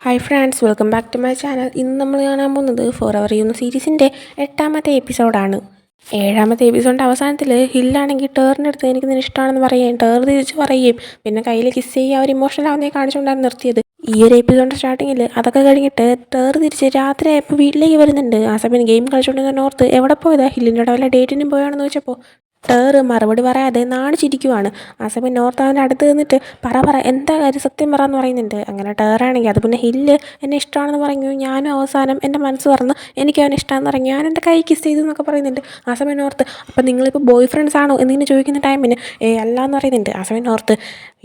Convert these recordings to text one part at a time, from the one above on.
Hi friends, welcome back to my channel. ഇന്ന് നമ്മൾ കാണാൻ പോകുന്നത് ഫോർ എവർ യു എന്ന സീരീസിൻ്റെ 8ാമത്തെ എപ്പിസോഡാണ്. 7ാമത്തെ എപ്പിസോഡിൻ്റെ അവസാനത്തിൽ ഹില്ലാണെങ്കിൽ ടേറിൻ്റെ അടുത്ത് എനിക്ക് നിന്നെ ഇഷ്ടമാണെന്ന് പറയുകയും ടേർ തിരിച്ച് പറയുകയും പിന്നെ കയ്യിൽ കിസ് ചെയ്യുക ഒരു ഇമോഷണൽ ആവുന്നേ കാണിച്ചുകൊണ്ടാണ് നിർത്തിയത്. ഈ ഒരു എപ്പിസോഡിൻ്റെ സ്റ്റാർട്ടിങ്ങിൽ അതൊക്കെ കഴിഞ്ഞിട്ട് ടേർ തിരിച്ച് രാത്രി ആയപ്പോൾ വീട്ടിലേക്ക് വരുന്നുണ്ട്. ആ സമയം ഗെയിം കളിച്ചുകൊണ്ടിരുന്ന ഓർത്ത് എവിടെ പോയതാ, ഹില്ലിൻ്റെ അവിടെ വല്ല ഡേറ്റിനും പോയാണെന്ന് ചോദിച്ചപ്പോൾ ടേറ് മറുപടി പറയാതെ നാണിച്ചിരിക്കുവാണ്. ആ സമയം നോർത്ത് അവൻ്റെ അടുത്ത് നിന്നിട്ട് പറ എന്താ കാര്യം, സത്യം പറ എന്ന് പറയുന്നുണ്ട്. അങ്ങനെ ടേറാണെങ്കിൽ അത് പിന്നെ ഹില്ല് എന്നെ ഇഷ്ടമാണെന്ന് പറഞ്ഞു, ഞാനും അവസാനം എൻ്റെ മനസ്സ് തുറന്ന് എനിക്ക് അവനെ ഇഷ്ടമാണെന്ന് പറഞ്ഞു, ഞാൻ എൻ്റെ കൈ കിസ് ചെയ്തു എന്നൊക്കെ പറയുന്നുണ്ട്. ആ സമയം നോർത്ത് അപ്പം നിങ്ങളിപ്പോൾ ബോയ് ഫ്രണ്ട്സ് ആണോ എന്നിങ്ങനെ ചോദിക്കുന്ന ടൈമിന് അല്ല എന്ന് പറയുന്നുണ്ട്. ആ സമയം നോർത്ത്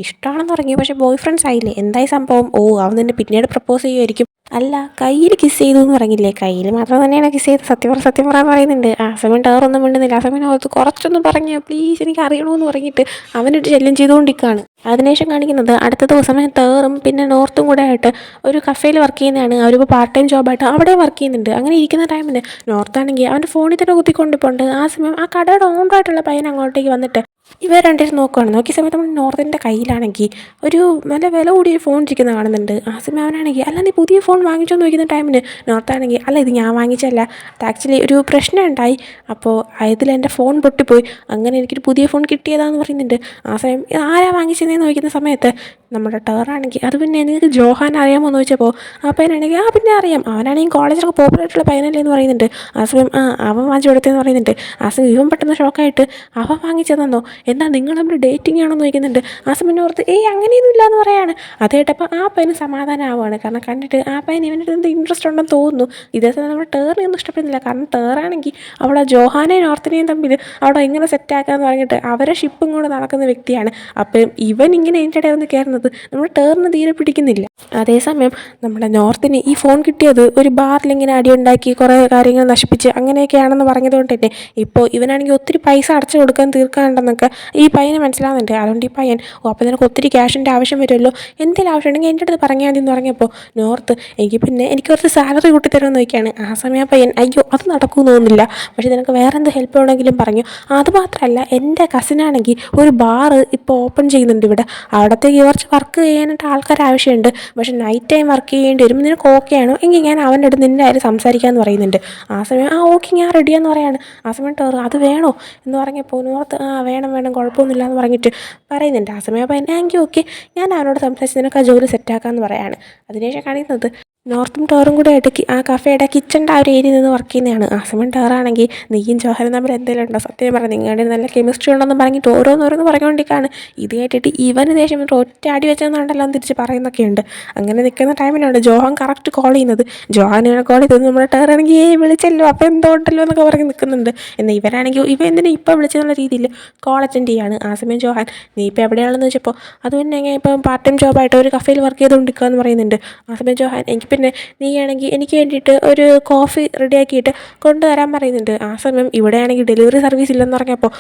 ഇഷ്ടമാണെന്ന് പറഞ്ഞു, പക്ഷേ ബോയ് ഫ്രണ്ട്സ് ആയില്ലേ, എന്തായി സംഭവം? അവൻ തന്നെ പിന്നീട് പ്രപ്പോസ് ചെയ്യുമായിരിക്കും. അല്ല, കയ്യിൽ കിസ് ചെയ്തു എന്ന് പറഞ്ഞില്ലേ, കയ്യിൽ മാത്രം തന്നെയാണ് കിസ് ചെയ്ത്, സത്യം പറയാൻ പറയുന്നുണ്ട്. ആ സമയം ടേറൊന്നും മിണ്ടുന്നില്ല. ആ സമയം ഓർത്ത് കുറച്ചൊന്നും പറഞ്ഞ് പ്ലീസ് എനിക്ക് അറിയണമെന്ന് പറഞ്ഞിട്ട് അവനിട്ട് ശല്യം ചെയ്തുകൊണ്ടിരിക്കുകയാണ്. അതിനുശേഷം കാണിക്കുന്നത് അടുത്ത ദിവസം ടേറും പിന്നെ നോർത്തും കൂടെ ആയിട്ട് ഒരു കഫേയിൽ വർക്ക് ചെയ്യുന്നതാണ്. അവരിപ്പോൾ പാർട്ട് ടൈം ജോബായിട്ട് അവിടെ വർക്ക് ചെയ്യുന്നുണ്ട്. അങ്ങനെ ഇരിക്കുന്ന ടൈമിന് നോർത്താണെങ്കിൽ അവൻ്റെ ഫോണിൽ തന്നെ കുത്തിക്കൊണ്ടിപ്പോണ്ട്. ആ സമയം ആ കടയുടെ ഓണറായിട്ടുള്ള പയ്യൻ അങ്ങോട്ടേക്ക് വന്നിട്ട് ഇവർ രണ്ടുപേരും നോക്കുകയാണ്. നോക്കിയ സമയത്ത് നമ്മൾ നോർത്തിൻ്റെ കയ്യിലാണെങ്കിൽ ഒരു നല്ല വില കൂടിയ ഫോൺ ഇരിക്കുന്ന കാണുന്നുണ്ട്. ആ സമയം അവനാണെങ്കിൽ അല്ല നീ പുതിയ ഫോൺ വാങ്ങിച്ചോ എന്ന് ചോദിക്കുന്ന ടൈമിന് നോർത്താണെങ്കിൽ അല്ല ഇത് ഞാൻ വാങ്ങിച്ചല്ല, ആക്ച്വലി ഒരു പ്രശ്നം ഉണ്ടായി, അപ്പോൾ അതിൽ എൻ്റെ ഫോൺ പൊട്ടിപ്പോയി, അങ്ങനെ എനിക്കൊരു പുതിയ ഫോൺ കിട്ടിയതാണെന്ന് പറയുന്നുണ്ട്. ആ സമയം ആരാ വാങ്ങിച്ചതെന്ന് ചോദിക്കുന്ന സമയത്ത് നമ്മുടെ ടേറാണെങ്കിൽ അത് പിന്നെ നിങ്ങൾക്ക് ജോഹാൻ അറിയാമോ എന്ന് ചോദിച്ചപ്പോൾ ആ പയ്യനാണെങ്കിൽ പിന്നെ അറിയാം, അവനാണെങ്കിൽ കോളേജിലൊക്കെ പോപ്പുലറായിട്ടുള്ള പയ്യനല്ലേ എന്ന് പറയുന്നുണ്ട്. ആ സമയം അവൻ വാങ്ങിച്ചു കൊടുത്തതെന്ന് പറയുന്നുണ്ട്. ആ സമയം ഇവൻ പെട്ടെന്ന് ഷോക്കായിട്ട് അവൻ വാങ്ങിച്ചതെന്നോ, എന്താ നിങ്ങൾ നമ്മൾ ഡേറ്റിംഗ് ആണോ എന്ന് ചോദിക്കുന്നുണ്ട്. ആ സമയം ഓർത്ത് അങ്ങനെയൊന്നും ഇല്ല എന്ന് പറയാണ്. അത് കേട്ടപ്പോൾ ആ പയ്യന് സമാധാനം ആവുകയാണ്. കാരണം കണ്ടിട്ട് ആ പയ്യന് ഇവൻ്റെ എന്ത് ഇൻട്രസ്റ്റ് ഉണ്ടെന്ന് തോന്നുന്നു. ഇതേ സമയം നമ്മുടെ ടേറിനൊന്നും ഇഷ്ടപ്പെടുന്നില്ല. കാരണം ടേറാണെങ്കിൽ അവിടെ ജോഹാനെയും നോർത്തിനെയും തമ്മിൽ അവിടെ എങ്ങനെ സെറ്റാക്കാന്ന് പറഞ്ഞിട്ട് അവരെ ഷിപ്പും കൂടെ നടക്കുന്ന വ്യക്തിയാണ്. അപ്പം ഇവൻ ഇങ്ങനെ എൻ്റെ ഇടയിൽ വന്ന് കയറുന്നത് നമ്മുടെ ടേറിന് തീരെ പിടിക്കുന്നില്ല. അതേസമയം നമ്മുടെ നോർത്തിന് ഈ ഫോൺ കിട്ടിയത് ഒരു ബാറിലിങ്ങനെ അടിയുണ്ടാക്കി കുറേ കാര്യങ്ങൾ നശിപ്പിച്ച് അങ്ങനെയൊക്കെയാണെന്ന് പറഞ്ഞതുകൊണ്ട് തന്നെ ഇപ്പോൾ ഇവനാണെങ്കിൽ ഒത്തിരി പൈസ അടച്ചു കൊടുക്കാൻ തീർക്കാനുണ്ടെന്നൊക്കെ ഈ പയ്യന് മനസ്സിലാവുന്നുണ്ട്. അതുകൊണ്ട് ഈ പയ്യൻ അപ്പോൾ നിനക്ക് ഒത്തിരി ക്യാഷിൻ്റെ ആവശ്യം വരുമല്ലോ, എന്തെങ്കിലും ആവശ്യം ഉണ്ടെങ്കിൽ എൻ്റെ അടുത്ത് പറഞ്ഞാൽ മതി എന്ന് പറഞ്ഞപ്പോൾ നോർത്ത് എനിക്ക് കുറച്ച് സാലറി കൂട്ടിത്തരുമെന്ന് ചോദിക്കുകയാണ്. ആ സമയം പയ്യൻ അയ്യോ അത് നടക്കുമെന്ന് തോന്നുന്നില്ല, പക്ഷേ നിനക്ക് വേറെ എന്ത് ഹെൽപ്പ് വേണമെങ്കിലും പറഞ്ഞു. അതുമാത്രമല്ല എൻ്റെ കസിനാണെങ്കിൽ ഒരു ബാറ് ഇപ്പോൾ ഓപ്പൺ ചെയ്യുന്നുണ്ട് ഇവിടെ, അവിടത്തേക്ക് കുറച്ച് വർക്ക് ചെയ്യാനായിട്ട് ആൾക്കാർ ആവശ്യമുണ്ട്, പക്ഷേ നൈറ്റ് ടൈം വർക്ക് ചെയ്യേണ്ടി വരും, നിനക്ക് ഓക്കെ ആണോ എങ്കിൽ ഞാൻ അവൻ്റെ അടുത്ത് നിൻ്റെ കാര്യം സംസാരിക്കാമെന്ന് പറയുന്നുണ്ട്. ആ സമയം ഓക്കെ ഞാൻ റെഡിയാന്ന് പറയാണ്. ആ സമയം ടേർ അത് വേണോ എന്ന് പറഞ്ഞപ്പോൾ നോർത്ത് വേണം കുഴപ്പമൊന്നുമില്ല എന്ന് പറഞ്ഞിട്ട് പറയുന്നുണ്ട്. ആ സമയം അപ്പോൾ എങ്കിൽ ഓക്കെ ഞാൻ അവനോട് സംസാരിച്ച് നിനക്ക് ആ ജോലി സെറ്റാക്കാമെന്ന് പറയാണ്. അതിനുശേഷം കാണിക്കുന്നത് നോർത്തും ടേറും കൂടെ ആയിട്ട് ആ കഫേയുടെ കിച്ചൻ്റെ ആ ഒരു ഏരിയയിൽ നിന്ന് വർക്ക് ചെയ്യുന്നതാണ്. ആ സമയം ടേറാണെങ്കിൽ നീയും ജോഹനും തമ്മിൽ എന്തെങ്കിലും ഉണ്ടോ, സത്യം പറഞ്ഞു നിങ്ങളുടെ നല്ല കെമിസ്ട്രി ഉണ്ടെന്ന് പറഞ്ഞിട്ട് ഓരോന്നോരോന്ന് പറഞ്ഞുകൊണ്ടിരിക്കുകയാണ്. ഇത് കേട്ടിട്ട് ഇവന് ദേഷ്യം വന്നിട്ട് ഒറ്റ അടി വെച്ചെന്നുണ്ടല്ലോ എന്ന് തിരിച്ച് പറയുന്നൊക്കെ ഉണ്ട്. അങ്ങനെ നിൽക്കുന്ന ടൈമിലാണ് ജോഹാൻ കറക്റ്റ് കോൾ ചെയ്യുന്നത്. ജോഹാനാണ് കോൾ ചെയ്തത്. നമ്മുടെ ടേറാണെങ്കിൽ വിളിച്ചല്ലോ അപ്പോൾ എന്തോ ഉണ്ടല്ലോ എന്നൊക്കെ പറഞ്ഞ് നിൽക്കുന്നുണ്ട്. എന്നാൽ ഇവരാണെങ്കിൽ ഇവ എന്തിനാ ഇപ്പോൾ വിളിച്ചെന്നുള്ള രീതിയിൽ കോൾ അറ്റൻഡ് ചെയ്യാണ്. ആ സമയം ജോഹാൻ നീ ഇപ്പോൾ എവിടെയാണെന്ന് വെച്ചപ്പോൾ അത് പിന്നെ ഞാൻ ഇപ്പം പാർട്ട് ടൈം ജോബായിട്ട് ഒരു കഫേയിൽ വർക്ക് ചെയ്തുകൊണ്ടിരിക്കുക എന്ന് പറയുന്നുണ്ട്. ആ സമയം ജോഹാൻ എനിക്ക് പിന്നെ നീയാണെങ്കിൽ എനിക്ക് വേണ്ടിയിട്ട് ഒരു കോഫി റെഡിയാക്കിയിട്ട് കൊണ്ടുവരാൻ പറയുന്നുണ്ട്. ആ സമയം ഇവിടെയാണെങ്കിൽ ഡെലിവറി സർവീസ് ഇല്ലെന്ന് പറഞ്ഞപ്പോൾ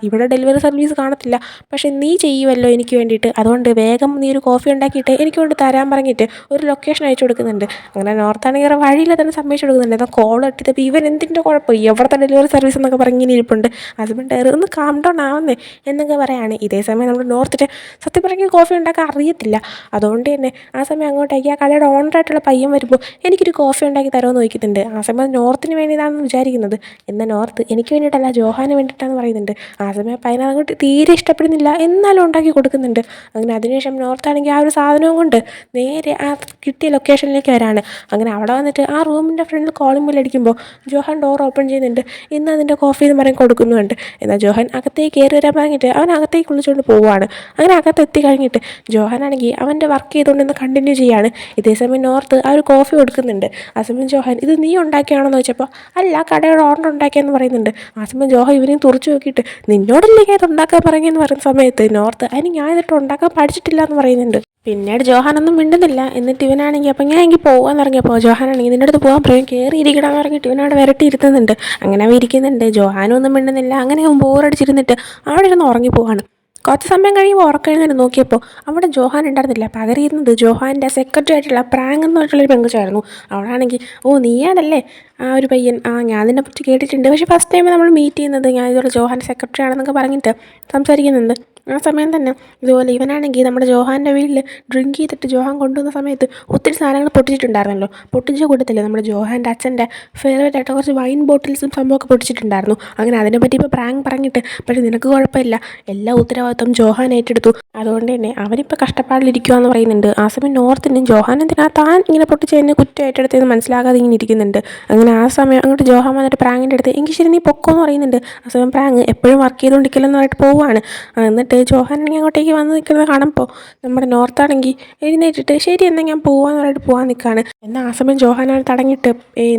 ഇവിടെ ഡെലിവറി സർവീസ് കാണത്തില്ല, പക്ഷേ നീ ചെയ്യുമല്ലോ എനിക്ക് വേണ്ടിയിട്ട്, അതുകൊണ്ട് വേഗം നീ ഒരു കോഫി ഉണ്ടാക്കിയിട്ട് എനിക്ക് കൊണ്ട് തരാൻ പറഞ്ഞിട്ട് ഒരു ലൊക്കേഷൻ അയച്ചു കൊടുക്കുന്നുണ്ട്. അങ്ങനെ നോർത്താണെങ്കിൽ വഴിയിൽ തന്നെ സമ്മതിച്ചു കൊടുക്കുന്നുണ്ട്. എന്നാൽ കോൾ ഇട്ടിട്ടപ്പോൾ ഇവൻ എന്തിൻ്റെ കുഴപ്പം, എവിടുത്തെ ഡെലിവറി സർവീസ് എന്നൊക്കെ പറഞ്ഞ് ഇങ്ങനെ ഇരിപ്പുണ്ട്. ഹസ്ബൻഡ് ഒന്ന് കാം ഡൗൺ ആവുന്നേ എന്നൊക്കെ പറയാണ്. ഇതേ സമയം നമ്മൾ നോർത്തിട്ട് സത്യം പറഞ്ഞ് കോഫി ഉണ്ടാക്കാൻ അറിയത്തില്ല, അതുകൊണ്ട് തന്നെ ആ സമയം അങ്ങോട്ടേക്ക് ആ കടയുടെ ഓണറായിട്ടുള്ള പയ്യൻ വരുമ്പോൾ എനിക്കൊരു കോഫി ഉണ്ടാക്കി തരുമെന്ന് ചോദിക്കുന്നുണ്ട്. ആ സമയം നോർത്തിന് വേണ്ടിയിട്ടാണെന്ന് വിചാരിക്കുന്നത്, എന്നാൽ നോർത്ത് എനിക്ക് വേണ്ടിയിട്ടല്ല ജോഹാന് വേണ്ടിയിട്ടാണെന്ന് പറയുന്നുണ്ട്. ആ സമയം പയ്യൻ അങ്ങോട്ട് തീരെ ഇഷ്ടപ്പെടുന്നില്ല, എന്നാലും ഉണ്ടാക്കി കൊടുക്കുന്നുണ്ട്. അങ്ങനെ അതിനുശേഷം നോർത്താണെങ്കിൽ ആ ഒരു സാധനവും കൊണ്ട് നേരെ ആ കിട്ടിയ ലൊക്കേഷനിലേക്ക് വരാണ്. അങ്ങനെ അവിടെ വന്നിട്ട് ആ റൂമിൻ്റെ ഫ്രണ്ടിൽ കോളിംഗ് ബെൽ അടിക്കുമ്പോൾ ജോഹാൻ ഡോർ ഓപ്പൺ ചെയ്യുന്നുണ്ട്. ഇന്ന് അതിൻ്റെ കോഫി എന്ന് പറഞ്ഞ് കൊടുക്കുന്നുണ്ട്. എന്നാൽ ജോഹാൻ അകത്തേക്ക് കയറി വരാൻ പറഞ്ഞിട്ട് അവൻ അകത്തേക്ക് വിളിച്ചുകൊണ്ട് പോവുകയാണ്. അങ്ങനെ അകത്തെത്തി കഴിഞ്ഞിട്ട് ജോഹാനാണെങ്കിൽ അവൻ്റെ വർക്ക് ചെയ്തുകൊണ്ടിരുന്ന് കണ്ടിന്യൂ ചെയ്യാണ്. ഇതേസമയം നോർത്ത് ആ ഒരു കോഫി കൊടുക്കുന്നുണ്ട്. ആ സമയം ജോഹാൻ ഇത് നീ ഉണ്ടാക്കിയാണെന്ന് ചോദിച്ചപ്പോൾ അല്ല കടയുടെ ഓർഡർ ഉണ്ടാക്കിയെന്ന് പറയുന്നുണ്ട്. ആ സമയം ജോഹാൻ ഇവനെയും തുറച്ചു നോക്കിയിട്ട് നിന്നോടല്ലേ ഇത് ഉണ്ടാക്കാൻ പറയുമെന്ന് പറയുന്ന സമയത്ത് നോർത്ത് അതിന് ഞാൻ ഇതിട്ട് ഉണ്ടാക്കാൻ പഠിച്ചിട്ടില്ല എന്ന് പറയുന്നുണ്ട്. പിന്നീട് ജോഹാനൊന്നും മിണ്ടുന്നില്ല. എന്നിട്ട് ഇവനാണെങ്കിൽ അപ്പം ഞാൻ എനിക്ക് പോകാൻ ഇറങ്ങിയപ്പോൾ ജോഹാനാണെങ്കിൽ നിൻ്റെ അടുത്ത് പോകാൻ പറയും, കയറി ഇരിക്കണമെന്ന് പറഞ്ഞിട്ട് ഇവനോട് വിരട്ടി ഇരുത്തുന്നുണ്ട്. അങ്ങനെ അവൻ ഇരിക്കുന്നുണ്ട്. ജോഹാനൊന്നും മിണ്ടുന്നില്ല. അങ്ങനെ അവൻ ബോറടിച്ചിരുന്നിട്ട് അവിടെ ഇരുന്ന് ഉറങ്ങിപ്പോവാണ്. കുറച്ച് സമയം കഴിയുമ്പോൾ ഉറക്കമെഴുന്നേറ്റ് നോക്കിയപ്പോൾ അവിടെ ജോഹാൻ ഉണ്ടായിരുന്നില്ല. പകരം ഇരുന്നത് ജോഹാൻ്റെ സെക്രട്ടറി ആയിട്ടുള്ള പ്രാങ്ക് എന്ന് പറഞ്ഞിട്ടുള്ളൊരു പെങ്കുച്ചായിരുന്നു. അവളാണെങ്കിൽ നീയാണല്ലേ ആ ഒരു പയ്യൻ, ഞാൻ നിന്നെ പറ്റി കേട്ടിട്ടുണ്ട്, പക്ഷേ ഫസ്റ്റ് ടൈം നമ്മൾ മീറ്റ് ചെയ്യുന്നത് ഞാൻ ഇതുപോലെ ജോഹാൻ സെക്രട്ടറി ആണെന്നൊക്കെ പറഞ്ഞിട്ട് സംസാരിക്കുന്നുണ്ട്. ആ സമയം തന്നെ ഇതുപോലെ ഇവനാണെങ്കിൽ നമ്മുടെ ജോഹാൻ്റെ വീട്ടിൽ ഡ്രിങ്ക് ചെയ്തിട്ട് ജോഹാൻ കൊണ്ടുവന്ന സമയത്ത് ഒത്തിരി സാധനങ്ങൾ പൊട്ടിച്ചിട്ടുണ്ടായിരുന്നല്ലോ. പൊട്ടിച്ച കൂട്ടത്തില്ല നമ്മുടെ ജോഹാൻ്റെ അച്ഛൻ്റെ ഫേവറേറ്റ് ആയിട്ട് കുറച്ച് വൈൻ ബോട്ടിൽസും സംഭവമൊക്കെ പൊട്ടിച്ചിട്ടുണ്ടായിരുന്നു. അങ്ങനെ അതിനെപ്പറ്റി ഇപ്പോൾ പ്രാങ്ക് പറഞ്ഞിട്ട്, പക്ഷേ നിനക്ക് കുഴപ്പമില്ല, എല്ലാ ഉത്തരവാദിത്വം ജോഹാൻ ഏറ്റെടുത്തു, അതുകൊണ്ട് തന്നെ അവനിപ്പോൾ കഷ്ടപ്പാടിലിരിക്കുകയെന്ന് പറയുന്നുണ്ട്. ആ സമയം നോർത്തിനും ജോഹാൻ എന്തിനാ താൻ ഇങ്ങനെ പൊട്ടിച്ചതിന് കുറ്റം ഏറ്റെടുത്തതെന്ന് മനസ്സിലാകാതെ ഇങ്ങനെ ഇരിക്കുന്നുണ്ട്. അങ്ങനെ ആ സമയം അങ്ങോട്ട് ജോഹാൻ വന്നിട്ട് പ്രാങ്കിൻ്റെ അടുത്ത് എങ്കിൽ ശരി നീ പൊക്കോന്ന് പറയുന്നുണ്ട്. ആ സമയം പ്രാങ്ക് എപ്പോഴും വർക്ക് ചെയ്തുകൊണ്ടിരിക്കില്ലെന്ന് പറഞ്ഞിട്ട് പോവുകയാണ്. എന്നിട്ട് ജോഹാനാണെങ്കിൽ അങ്ങോട്ടേക്ക് വന്ന് നിൽക്കുന്നത് കാണുമ്പോൾ നമ്മുടെ നോർത്താണെങ്കിൽ എഴുന്നേറ്റിട്ട് ശരി എന്നാൽ ഞാൻ പോവാന്ന് പറഞ്ഞിട്ട് പോകാൻ നിൽക്കുകയാണ്. എന്നാൽ ആ സമയം ജോഹാനാണ് തടഞ്ഞിട്ട്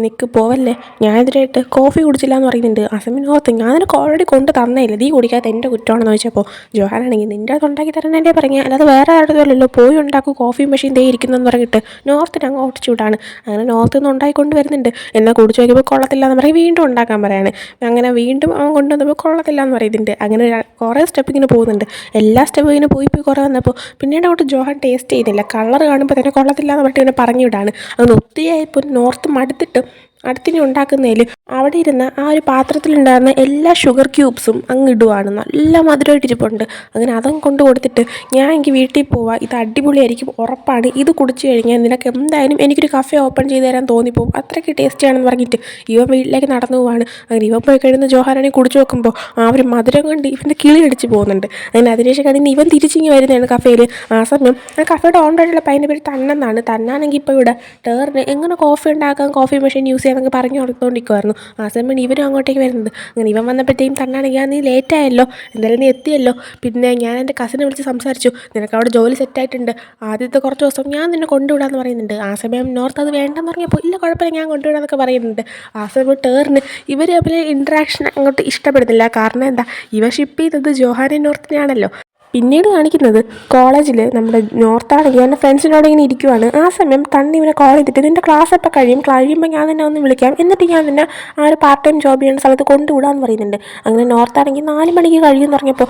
നിൽക്ക് പോവല്ലേ, ഞാൻ എതിരായിട്ട് കോഫി കുടിച്ചില്ല എന്ന് പറയുന്നുണ്ട്. ആ സമയം നോർത്ത് ഞാൻ നിനക്ക് ഓൾറെഡി കൊണ്ട് തന്നേയില്ല, നീ കുടിക്കാത്ത എൻ്റെ കുറ്റമാണെന്ന് ചോദിച്ചപ്പോൾ ജോഹാനാണെങ്കിൽ നിൻ്റെ അത് ഉണ്ടാക്കി തരുന്നതിൻ്റെ പറഞ്ഞാൽ അല്ലാതെ വേറെ ആരുടെയല്ലോ, പോയി ഉണ്ടാക്കും കോഫി മെഷീൻ ദേ ഇരിക്കുന്നതെന്ന് പറഞ്ഞിട്ട് നോർത്തിന് അങ്ങ് ഓടിച്ചു വിടാണ്. അങ്ങനെ നോർത്ത് നിന്ന് ഉണ്ടായിക്കൊണ്ട് വരുന്നുണ്ട്. എന്നാൽ കുടിച്ചു നോക്കിയപ്പോൾ കൊള്ളത്തില്ല എന്ന് പറയും, വീണ്ടും ഉണ്ടാക്കാൻ പറയാണ്. അങ്ങനെ വീണ്ടും അവൻ കൊണ്ടുവന്നപ്പോൾ കൊള്ളത്തില്ല എന്ന് പറയുന്നുണ്ട്. അങ്ങനെ കുറേ സ്റ്റെപ്പ് ഇങ്ങനെ പോകുന്നുണ്ട്. എല്ലാ സ്റ്റെപ്പും ഇങ്ങനെ പോയി കുറേ വന്നപ്പോൾ പിന്നീട് അങ്ങോട്ട് ജോഹാൻ ടേസ്റ്റ് ചെയ്യുന്നില്ല. കളർ കാണുമ്പോൾ തന്നെ കൊള്ളത്തില്ല എന്ന് പറഞ്ഞിട്ട് ഇങ്ങനെ പറഞ്ഞു വിടാണ്. അങ്ങനെ ഒത്തിരിയായപ്പോൾ നോർത്ത് മടുത്തിട്ട് അടുത്തിനി ഉണ്ടാക്കുന്നതിൽ അവിടെ ഇരുന്ന ആ ഒരു പാത്രത്തിലുണ്ടായിരുന്ന എല്ലാ ഷുഗർ ക്യൂബ്സും അങ്ങ് ഇടുവാണ്. നല്ല മധുരമായിട്ടിരിപ്പുണ്ട്. അങ്ങനെ അതും കൊണ്ട് കൊടുത്തിട്ട് ഞാൻ എനിക്ക് വീട്ടിൽ പോവാം, ഇത് അടിപൊളിയായിരിക്കും ഉറപ്പാണ്, ഇത് കുടിച്ചു കഴിഞ്ഞാൽ നിനക്ക് എന്തായാലും എനിക്കൊരു കഫേ ഓപ്പൺ ചെയ്ത് തരാൻ തോന്നിപ്പോവും, അത്രയ്ക്ക് ടേസ്റ്റിയാണെന്ന് പറഞ്ഞിട്ട് ഇവൻ വീട്ടിലേക്ക് നടന്നു പോവാണ്. അങ്ങനെ ഇവൻ പോയി കഴിയുന്ന ജോഹാനാണെങ്കിൽ കുടിച്ചു നോക്കുമ്പോൾ ആ ഒരു മധുരം കൊണ്ട് ഇവൻ്റെ കിളി അടിച്ച് പോകുന്നുണ്ട്. അങ്ങനെ അതിനുശേഷം കഴിഞ്ഞ് ഇവൻ തിരിച്ചിങ്ങി വരുന്നതാണ് കഫേയിൽ. ആ സമയം ആ കഫേയുടെ ഓണറായിട്ടുള്ള പയ്യൻ്റെ പേര് തണ്ണെന്നാണ്. തന്നാണെങ്കിൽ ഇപ്പോൾ ഇവിടെ ടേറിന് എങ്ങനെ കോഫി ഉണ്ടാക്കാം, കോഫി മെഷീൻ യൂസ് ചെയ്യാനൊക്കെ പറഞ്ഞു കൊടുത്തുകൊണ്ടിരിക്കുമായിരുന്നു. ആ സമയം ഇവരും അങ്ങോട്ടേക്ക് വരുന്നത്. അങ്ങനെ ഇവൻ വന്നപ്പോഴത്തേക്കും തന്നാണെങ്കിൽ നീ ലേറ്റായല്ലോ, എന്തായാലും നീ എത്തിയല്ലോ, പിന്നെ ഞാൻ എൻ്റെ കസിനെ വിളിച്ച് സംസാരിച്ചു, നിനക്ക് അവിടെ ജോലി സെറ്റായിട്ടുണ്ട്, ആദ്യത്തെ കുറച്ച് ദിവസം ഞാൻ നിന്നെ കൊണ്ടുവിടാമെന്ന് പറയുന്നുണ്ട്. ആ സമയം നോർത്ത് അത് വേണ്ടെന്ന് പറഞ്ഞപ്പോൾ ഇല്ല കുഴപ്പമില്ല ഞാൻ കൊണ്ടുവിടാമെന്നൊക്കെ പറയുന്നുണ്ട്. ആ സമയം ടേറിന് ഇവർ തമ്മിൽ ഇൻട്രാക്ഷൻ അങ്ങോട്ട് ഇഷ്ടപ്പെടുന്നില്ല. കാരണം എന്താ, ഇവ ഷിപ്പ് ചെയ്തത് ജോഹാനെ നോർത്തിനെയാണല്ലോ. പിന്നീട് കാണിക്കുന്നത് കോളേജിൽ നമ്മുടെ നോർത്താണെങ്കിൽ എൻ്റെ ഫ്രണ്ട്സിനോട് ഇങ്ങനെ ഇരിക്കുവാണ്. ആ സമയം തണ്ണി ഇവനെ കോൾ ചെയ്തിട്ട് നിൻ്റെ ക്ലാസ് എപ്പോൾ കഴിയുമ്പോൾ ഞാൻ നിന്നെ ഒന്ന് വിളിക്കാം, എന്നിട്ട് ഞാൻ നിന്നെ ആ ഒരു പാർട്ട് ടൈം ജോബ് ചെയ്യുന്ന സ്ഥലത്ത് കൊണ്ടുവിടാമെന്ന് പറയുന്നുണ്ട്. അങ്ങനെ നോർത്താണെങ്കിൽ 4 മണിക്ക് കഴിയുമെന്ന് പറഞ്ഞപ്പോൾ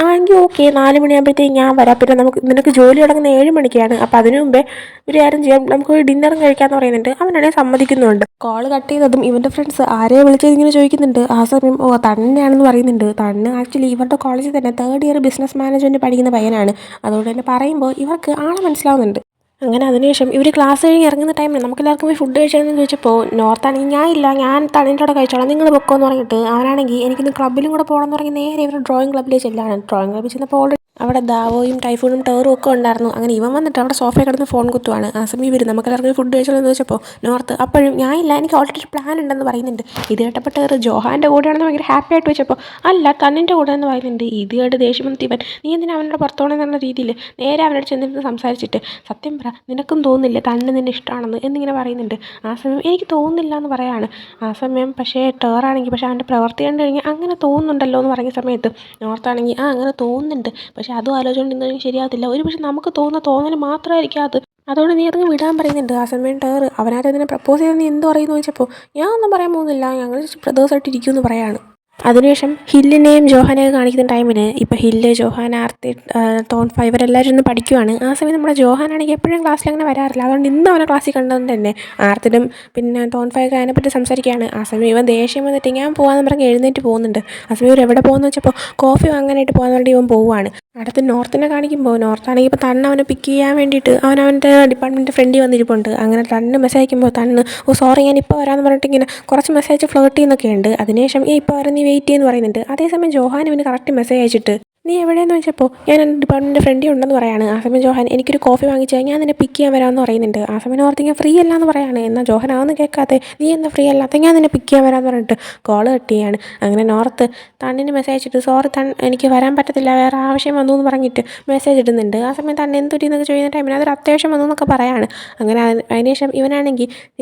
ആണെങ്കിൽ ഓക്കെ 4 മണിയാകുമ്പോഴത്തേക്കും ഞാൻ വരാം, പിന്നെ നിനക്ക് ജോലി തുടങ്ങുന്ന 7 മണിക്കാണ്, അപ്പോൾ അതിനു മുമ്പേ ഒരു കാര്യം ചെയ്യാം, നമുക്കൊരു ഡിന്നറും കഴിക്കാമെന്ന് പറയുന്നുണ്ട്. അവനാണെങ്കിൽ സമ്മതിക്കുന്നുണ്ട്. കോൾ കട്ട് ചെയ്തതും ഇവൻ്റെ ഫ്രണ്ട്സ് ആരെയും വിളിച്ചത് ഇങ്ങനെ ചോദിക്കുന്നുണ്ട്. ആ സമയം തന്നെയാണെന്ന് പറയുന്നുണ്ട്. തണ്ണ് ആക്ച്വലി ഇവരുടെ കോളേജിൽ തന്നെ 3rd ഇയർ ബിസിനസ് മാനേജ്മെൻറ്റ് പഠിക്കുന്ന പയ്യനാണ്. അതുകൊണ്ട് തന്നെ പറയുമ്പോൾ ഇവർക്ക് ആളെ മനസ്സിലാവുന്നുണ്ട്. അങ്ങനെ അതിനുശേഷം ഇവർ ക്ലാസ് കഴിഞ്ഞ് ഇറങ്ങുന്ന ടൈമിൽ നമുക്കെല്ലാവർക്കും പോയി ഫുഡ് കഴിച്ചാലെന്ന് ചോദിച്ചപ്പോൾ നോർത്താണെങ്കിൽ ഞാൻ തണ്ണിൻ്റെ കൂടെ കഴിച്ചോളാം, നിങ്ങൾ പൊക്കോന്ന് പറഞ്ഞിട്ട് അവനാണെങ്കിൽ എനിക്കിന്ന് ക്ലബ്ബിലും കൂടെ പോകണമെന്ന് പറഞ്ഞ് നേരെ ഇവർ ഡ്രോയിങ് ക്ലബ്ബിലേക്ക് ചെല്ലാണ്. ഡ്രോയിങ് ക്ലബ്ബിൽ ചെന്നപ്പോൾ അവിടെ ദാവോയും ടൈഫൂണും ടേറും ഒക്കെ ഉണ്ടായിരുന്നു. അങ്ങനെ ഇവൻ വന്നിട്ട് അവിടെ സോഫയിൽ കിടന്ന് ഫോൺ കുത്തുവാണ്. ആ സമയം ഇവർ നമുക്കെല്ലാവർക്കും ഫുഡ് കഴിച്ചോളെന്ന് ചോദിച്ചപ്പോൾ നോർത്ത് അപ്പോഴും ഞാനില്ല, എനിക്ക് ഓൾറെഡി ഒരു പ്ലാൻ ഉണ്ടെന്ന് പറയുന്നുണ്ട്. ഇത് കേട്ടപ്പോൾ ടേറ് ജോഹാൻ്റെ കൂടെയാണെന്ന് ഭയങ്കര ഹാപ്പി ആയിട്ട് വെച്ചപ്പോൾ അല്ല തണ്ണിൻ്റെ കൂടെ എന്ന് പറയുന്നുണ്ട്. ഇത് കേട്ട് ദേഷ്യം വന്നിട്ട് ഇവൻ നീ എന്തിനാ അവനോട് പുറത്തോണെന്നുള്ള രീതിയിൽ നേരെ അവനോട് ചെന്നിരുന്ന് സംസാരിച്ചിട്ട് സത്യം പറ നിനക്കും തോന്നുന്നില്ല തണ്ണ് നിന്നെ ഇഷ്ടമാണെന്ന് എന്നിങ്ങനെ പറയുന്നുണ്ട്. ആ സമയം എനിക്ക് തോന്നുന്നില്ല എന്ന് പറയാണ്. ആ സമയം പക്ഷേ ടേറാണെങ്കിൽ അവൻ്റെ പ്രവർത്തി കണ്ടു കഴിഞ്ഞാൽ അങ്ങനെ തോന്നുന്നുണ്ടല്ലോ എന്ന് പറയുന്ന സമയത്ത് നോർത്താണെങ്കിൽ അങ്ങനെ തോന്നുന്നുണ്ട്, പക്ഷേ അതും ആലോചിച്ചുകൊണ്ടിരുന്നെങ്കിൽ ശരിയാകത്തില്ല, ഒരു പക്ഷേ നമുക്ക് തോന്നൽ മാത്രമായിരിക്കും അത്, അതുകൊണ്ട് നീ അതങ്ങ് വിടാൻ പറയുന്നുണ്ട്. ആ സമയം ടേർ അവനായിട്ട് അതിനെ പ്രപ്പോസ് ചെയ്ത് നീ എന്ത് പറയുന്നു ചോദിച്ചപ്പോൾ ഞാൻ ഒന്നും പറയാൻ പോകുന്നില്ല, ഞങ്ങൾ ബ്രദേഴ്സായിട്ട് ഇരിക്കുമെന്ന് പറയാണ്. അതിനുശേഷം ഹില്ലിനെയും ജോഹാനെയൊക്കെ കാണിക്കുന്ന ടൈമിന് ഇപ്പോൾ ഹില്ല് ജോഹാൻ ആർത്തി തോൺഫ ഇവരെല്ലാവരും ഒന്ന് പഠിക്കുവാണ്. ആ സമയം നമ്മുടെ ജോഹാനാണെങ്കിൽ എപ്പോഴും ക്ലാസ്സിൽ അങ്ങനെ വരാറില്ല, അതുകൊണ്ട് ഇന്ന് അവനെ ക്ലാസ്സിൽ കണ്ടതുകൊണ്ട് തന്നെ ആർത്തിനും പിന്നെ തോൺഫയൊക്കെ അതിനെപ്പറ്റി സംസാരിക്കുകയാണ്. ആ സമയം ഇവൻ ദേഷ്യം വന്നിട്ട് ഞാൻ പോകാമെന്ന് പറഞ്ഞ് എഴുന്നേറ്റ് പോകുന്നുണ്ട്. ആ സമയം ഇവർ എവിടെ പോകുന്നു വെച്ചപ്പോൾ കോഫി വാങ്ങാനായിട്ട് പോകാൻ വേണ്ടി ഇവൻ പോവുകയാണ്. അടുത്ത് നോർത്തിനെ കാണിക്കുമ്പോൾ നോർത്താണെങ്കിൽ ഇപ്പോൾ തണ്ണ് അവനെ പിക്ക് ചെയ്യാൻ വേണ്ടിയിട്ട് അവൻ്റെ ഡിപ്പാർട്ട്മെൻറ്റ് ഫ്രണ്ടിൽ വന്നിരിപ്പുണ്ട്. അങ്ങനെ തണ്ണ് മെസ്സേജ് അയക്കുമ്പോൾ തണ്ണ് സോറി ഞാൻ ഇപ്പോൾ വരാമെന്ന് പറഞ്ഞിട്ട് ഇങ്ങനെ കുറച്ച് മെസ്സേജ് ഫ്ലേർട്ട് ചെയ്യുന്നൊക്കെ ഉണ്ട്. അതിനുശേഷം ഇപ്പോൾ വരാൻ നീ വെയിറ്റ് ചെയ്യുമെന്ന് പറയുന്നുണ്ട്. അതേസമയം ജോഹാൻ ഇവന് കറക്റ്റ് മെസ്സേജ് അയച്ചിട്ട് നീ എവിടെയെന്ന് വെച്ചപ്പോൾ ഞാൻ എൻ്റെ ഡിപ്പാർട്ട്മെൻറ്റ് ഫ്രണ്ടിൽ ഉണ്ടെന്ന് പറയാണ്. ആ സമയം ജോഹാൻ എനിക്കൊരു കോഫി വാങ്ങിച്ചാൽ ഞാൻ നിന്നെ പിക്ക് ചെയ്യാൻ വരാമെന്ന് പറയുന്നുണ്ട്. ആ സമയം ഓർത്തിങ്ങനെ ഫ്രീ അല്ല എന്ന് പറയാണ്. എന്നാൽ ജോഹാൻ അതൊന്നും കേൾക്കാതെ നീ എന്താ ഫ്രീ അല്ലാത്ത, ഞാൻ നിന്നെ പിക്ക് ചെയ്യാൻ വരാമെന്ന് പറഞ്ഞിട്ട് കോൾ കട്ട് ചെയ്യാണ്. അങ്ങനെ നോർത്ത് തണ്ണിന് മെസ്സേജ് അയച്ചിട്ട് സോറി എനിക്ക് വരാൻ പറ്റത്തില്ല, വേറെ ആവശ്യം വന്നു എന്ന് പറഞ്ഞിട്ട് മെസ്സേജ് ഇടുന്നുണ്ട്. ആ സമയം തന്നെ എന്തൊരു എന്നൊക്കെ ചോദിക്കുന്ന ടൈമിന് അതൊരു അത്യാവശ്യം വന്നു എന്നൊക്കെ പറയാണ്. അങ്ങനെ അതിനുശേഷം ഇവനാണെങ്കിൽ